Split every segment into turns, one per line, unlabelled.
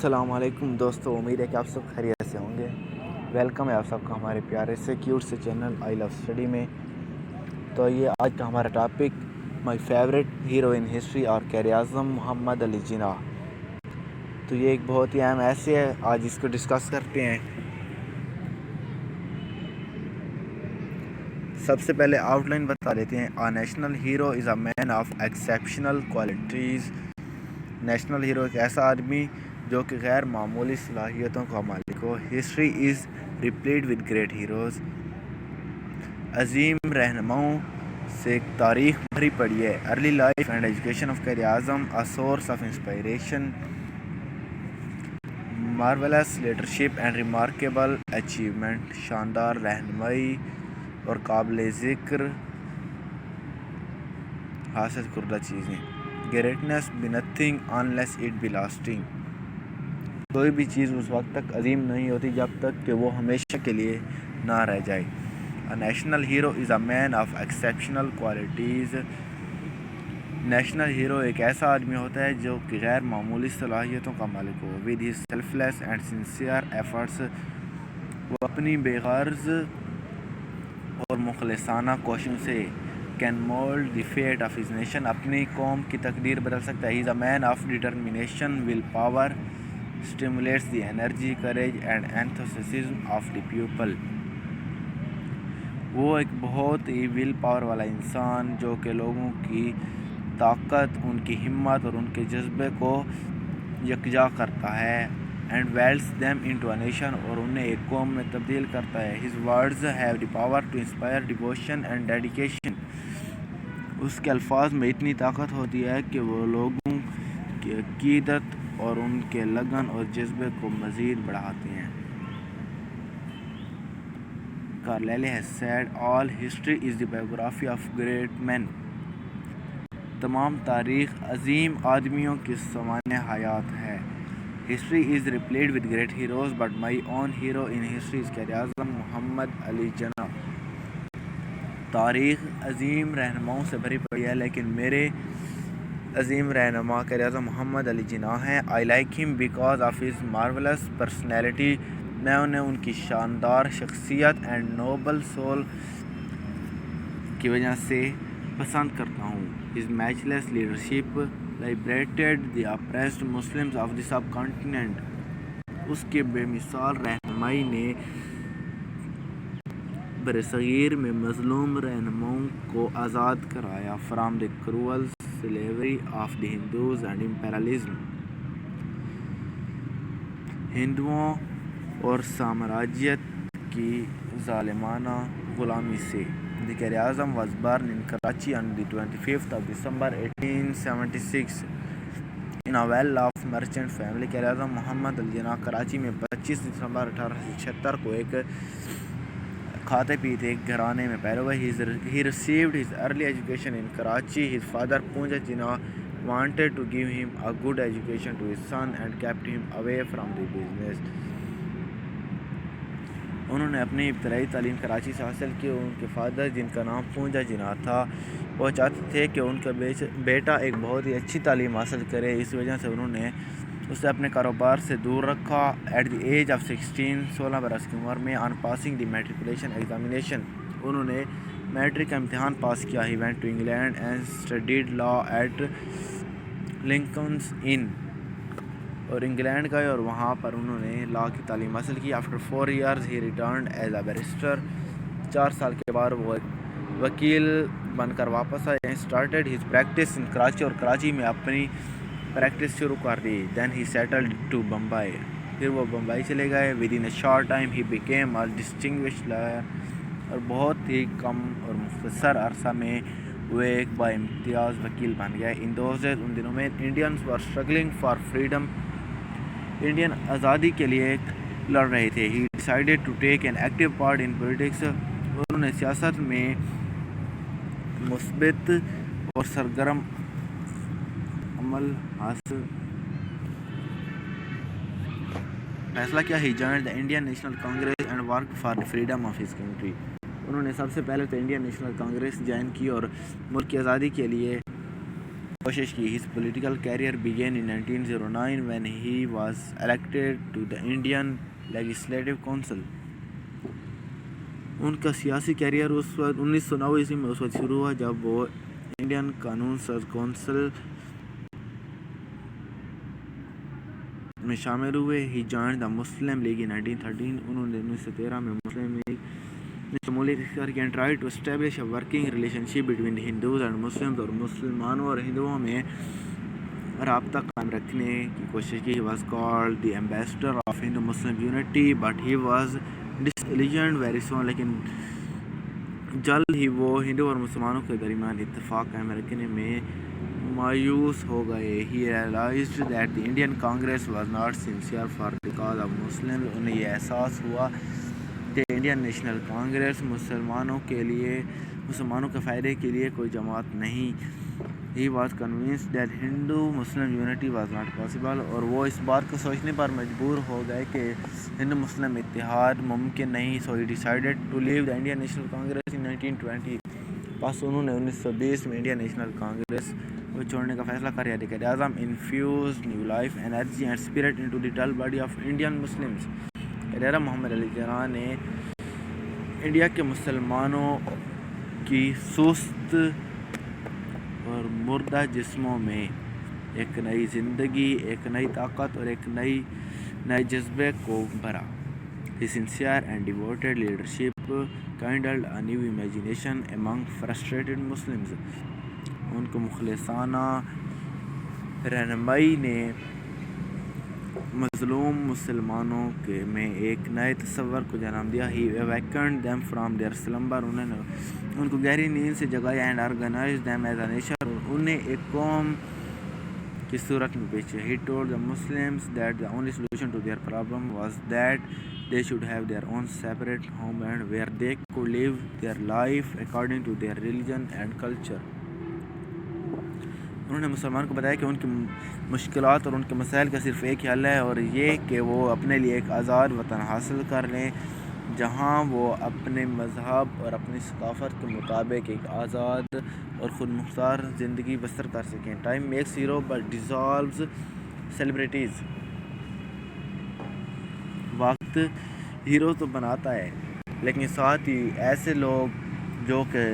السلام علیکم دوستو، امید ہے کہ آپ سب خیریت سے ہوں گے۔ ویلکم ہے آپ سب کا ہمارے پیارے سے کیوٹ سے چینل آئی لو اسٹڈی میں۔ تو یہ آج کا ہمارا topic my favourite hero in history اور قائد اعظم محمد علی جناح۔ تو یہ ایک بہت ہی اہم ایسے ہے، آج اس کو ڈسکس کرتے ہیں۔ سب سے پہلے آؤٹ لائن بتا دیتے ہیں۔ A national hero is a man of exceptional qualities. National hero ایک ایسا آدمی جو کہ غیر معمولی صلاحیتوں کا مالک ہو۔ History is replete with great heroes. عظیم رہنماؤں سے تاریخ بھری پڑی ہے۔ Early life and education of Quaid Azam a source of inspiration, marvellous leadership and remarkable achievement. شاندار رہنمائی اور قابل ذکر حاصل کردہ چیزیں۔ Greatness be nothing unless it be lasting. کوئی بھی چیز اس وقت تک عظیم نہیں ہوتی جب تک کہ وہ ہمیشہ کے لیے نہ رہ جائے۔ A national hero is a man of exceptional qualities۔ National hero ایک ایسا آدمی ہوتا ہے جو کہ غیر معمولی صلاحیتوں کا مالک ہو۔ with his selfless and sincere efforts، وہ اپنی بے غرض اور مخلصانہ کوششوں سے can mold the fate of his nation، اپنی قوم کی تقدیر بدل سکتا ہے۔ he is a man of determination، will power stimulates the energy، courage and enthusiasm of the people۔ وہ ایک بہت ہی ول پاور والا انسان جو کہ لوگوں کی طاقت، ان کی ہمت اور ان کے جذبے کو یکجا کرتا ہے۔ And welds them into a nation, اور انہیں ایک قوم میں تبدیل کرتا ہے۔ His words have the power to inspire devotion and dedication. اس کے الفاظ میں اتنی طاقت ہوتی ہے کہ وہ لوگوں کی عقیدت اور ان کے لگن اور جذبے کو مزید بڑھاتے ہیں۔ Carlyle has said, all history is the biography of great men۔ تمام تاریخ عظیم آدمیوں کی سوانح حیات ہے۔ History is replete with great heroes, but my own hero in history is Quaid Azam محمد علی جناح۔ تاریخ عظیم رہنماؤں سے بھری پڑی ہے، لیکن میرے عظیم رہنما قائد اعظم محمد علی جناح ہیں۔ I like him because of his marvelous personality۔ میں انہیں ان کی شاندار شخصیت اینڈ نوبل سول کی وجہ سے پسند کرتا ہوں۔ His matchless leadership liberated the oppressed Muslims of the subcontinent۔ اس کے بے مثال رہنمائی نے برصغیر میں مظلوم رہنماؤں کو آزاد کرایا۔ From the cruel slavery of the Hindus and imperialism۔ ہندوؤں اور سامراجیت کی ظالمانہ غلامی سے۔ The Quaid Azam was born in Karachi on the 25th of December 1876 in a well-off merchant family۔ Quaid Azam محمد علی جناح کراچی میں 25 دسمبر 1876 کو ایک کھاتے پیتے ایک گھرانے میں پیدا ہوئے۔ He received his early education in Karachi۔ His father Poonja Jinnah wanted to give him a good education to his son and kept him away from the business۔ انہوں نے اپنی ابتدائی تعلیم کراچی سے حاصل کی۔ ان کے فادر، جن کا نام پونجا جناح تھا، وہ چاہتے تھے کہ ان کا بیٹا ایک بہت ہی اچھی تعلیم حاصل کرے، اس وجہ سے انہوں نے اسے اپنے کاروبار سے دور رکھا۔ ایٹ دی ایج آف 16 برس کی عمر میں، on passing the matriculation examination, انہوں نے میٹرک کا امتحان پاس کیا۔ He went to England and studied law at Lincoln's Inn, اور انگلینڈ گئے اور وہاں پر انہوں نے لا کی تعلیم حاصل کی۔ After 4 years he returned as a barrister. 4 سال کے بعد وہ ایک وکیل بن کر واپس آئے۔ Started his practice in Karachi, اور کراچی میں اپنی پریکٹس شروع کر دی۔ دین ہی سیٹلڈ ٹو بمبئی، پھر وہ بمبئی چلے گئے۔ Within a short time ہی بیکیم اے ڈسٹنگوشڈ لائر، اور بہت ہی کم اور مختصر عرصہ میں وہ ایک با امتیاز وکیل بن گئے۔ ان دوز ڈیز، ان دنوں میں، Indians were struggling for freedom, Indian آزادی کے لیے لڑ رہے تھے۔ He decided to take an active part in politics, انہوں نے سیاست میں مثبت اور سرگرم عمل حاصل فیصلہ کیا۔ He joined the Indian National Congress and worked for the freedom of his country. انہوں نے سب سے پہلے تو انڈین نیشنل کانگریس جوائن کی اور ملک کی آزادی کے لیے کوشش کی. His political career began in 1909 when he was elected to the Indian Legislative Council. ان کا سیاسی کیریئر اس وقت 1909 عیسوی میں اس وقت شروع ہوا جب وہ انڈین قانون ساز کونسل میں شامل ہوئے. He joined the Muslim League in 1913. انہوں نے 1913 میں مسلم لیگ میں شمولیت اختیار کی and tried to establish a working relationship between Hindus and Muslims. اور مسلمانوں اور ہندوؤں میں رابطہ قائم رکھنے کی کوشش کی. He was called the ambassador of Hindu-Muslim unity but he was disillusioned very soon. لیکن جلد ہی وہ ہندو اور مسلمانوں کے درمیان اتفاق قائم رکھنے میں مایوس ہو گئے. He realized that the Indian Congress was not sincere for the cause of Muslims. انہیں یہ احساس ہوا کہ انڈین نیشنل کانگریس مسلمانوں کے فائدے کے لیے کوئی جماعت نہیں. He was convinced that Hindu-Muslim unity was not possible. اور وہ اس بات کو سوچنے پر مجبور ہو گئے کہ ہندو مسلم اتحاد ممکن نہیں. So he decided to leave the Indian National Congress in 1920. پس انہوں نے 1920 میں انڈین نیشنل کانگریس کو چھوڑنے کا فیصلہ کر لیا. Quaid Azam infused new life, energy and spirit into the dull body of Indian Muslims. Quaid Azam محمد علی جناح نے انڈیا کے مسلمانوں کی سست اور مردہ جسموں میں ایک نئی زندگی، ایک نئی طاقت اور ایک نئے جذبے کو بھرا. His sincere and devoted leadership kindled a new imagination among frustrated Muslims. ان کو مخلصانہ رہنمائی نے مظلوم مسلمانوں کے میں ایک نئے تصور کو جنم دیا. He awakened them from their slumber. انہوں نے ان کو گہری نیند سے جگایا and organized them as a nation. انہیں ایک قوم کی صورت میں پیش کیا. He told the Muslims that the only solution to their problem was that they should have their own separate homeland where they could live their life according to their religion and culture. انہوں نے مسلمان کو بتایا کہ ان کی مشکلات اور ان کے مسائل کا صرف ایک ہی حل ہے اور یہ کہ وہ اپنے لیے ایک آزاد وطن حاصل کر لیں جہاں وہ اپنے مذہب اور اپنی ثقافت کے مطابق ایک آزاد اور خود مختار زندگی بسر کر سکیں. Time makes hero but dissolves celebrities. وقت ہیرو تو بناتا ہے لیکن ساتھ ہی ایسے لوگ جو کہ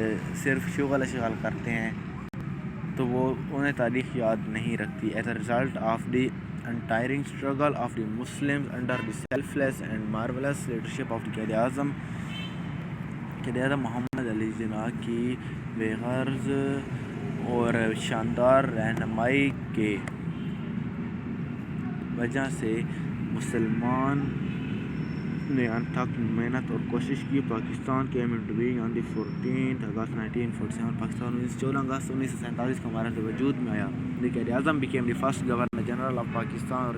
صرف شغل اشغال کرتے ہیں تو وہ انہیں تاریخ یاد نہیں رکھتی. As a result of the untiring struggle of the Muslims under the selfless and marvelous leadership of the Quaid Azam محمد علی جناح کی بے غرض اور شاندار رہنمائی کے وجہ سے مسلمان نے انتھک محنت اور کوشش کی. Pakistan came into being on the 14th August 1947. Pakistan 14 اگست 1947 کو ہمارے وجود میں آیا. Quaid Azam became the first Governor General of Pakistan. اور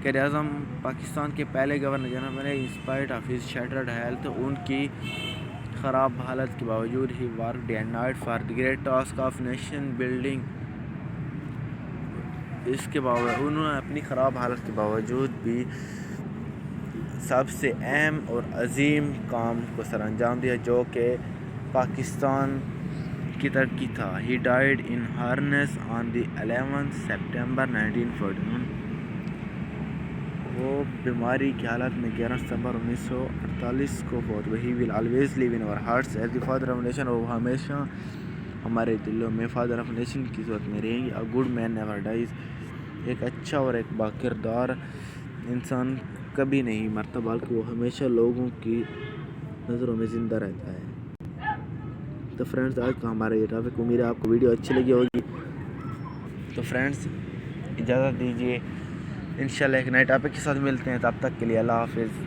قائد اعظم پاکستان کے پہلے گورنر جنرل بنے. in spite of his shattered health, ان کی خراب حالت کے باوجود he worked day and night for the great task of nation building. اس کے باوجود انہوں نے اپنی خراب حالت کے باوجود بھی سب سے اہم اور عظیم کام کو سر انجام دیا جو کہ پاکستان کی ترقی تھا. He died in harness on the 11th September 1941. وہ بیماری کی حالت میں 11 ستمبر 1948 کو فوت ہوئے. He will always live in our hearts as the father of nation. وہ ہمیشہ ہمارے دلوں میں فادر آف نیشن کی صورت میں رہیں گے. A good man never dies. ایک اچھا اور ایک باکردار انسان کبھی نہیں مرتا بلکہ وہ ہمیشہ لوگوں کی نظروں میں زندہ رہتا ہے. تو فرینڈز آج کا ہمارا یہ ٹاپک، امید ہے آپ کو ویڈیو اچھی لگی ہوگی. تو فرینڈز اجازت دیجیے، انشاءاللہ ایک نئے ٹاپک کے ساتھ ملتے ہیں. تب تک کے لیے اللہ حافظ.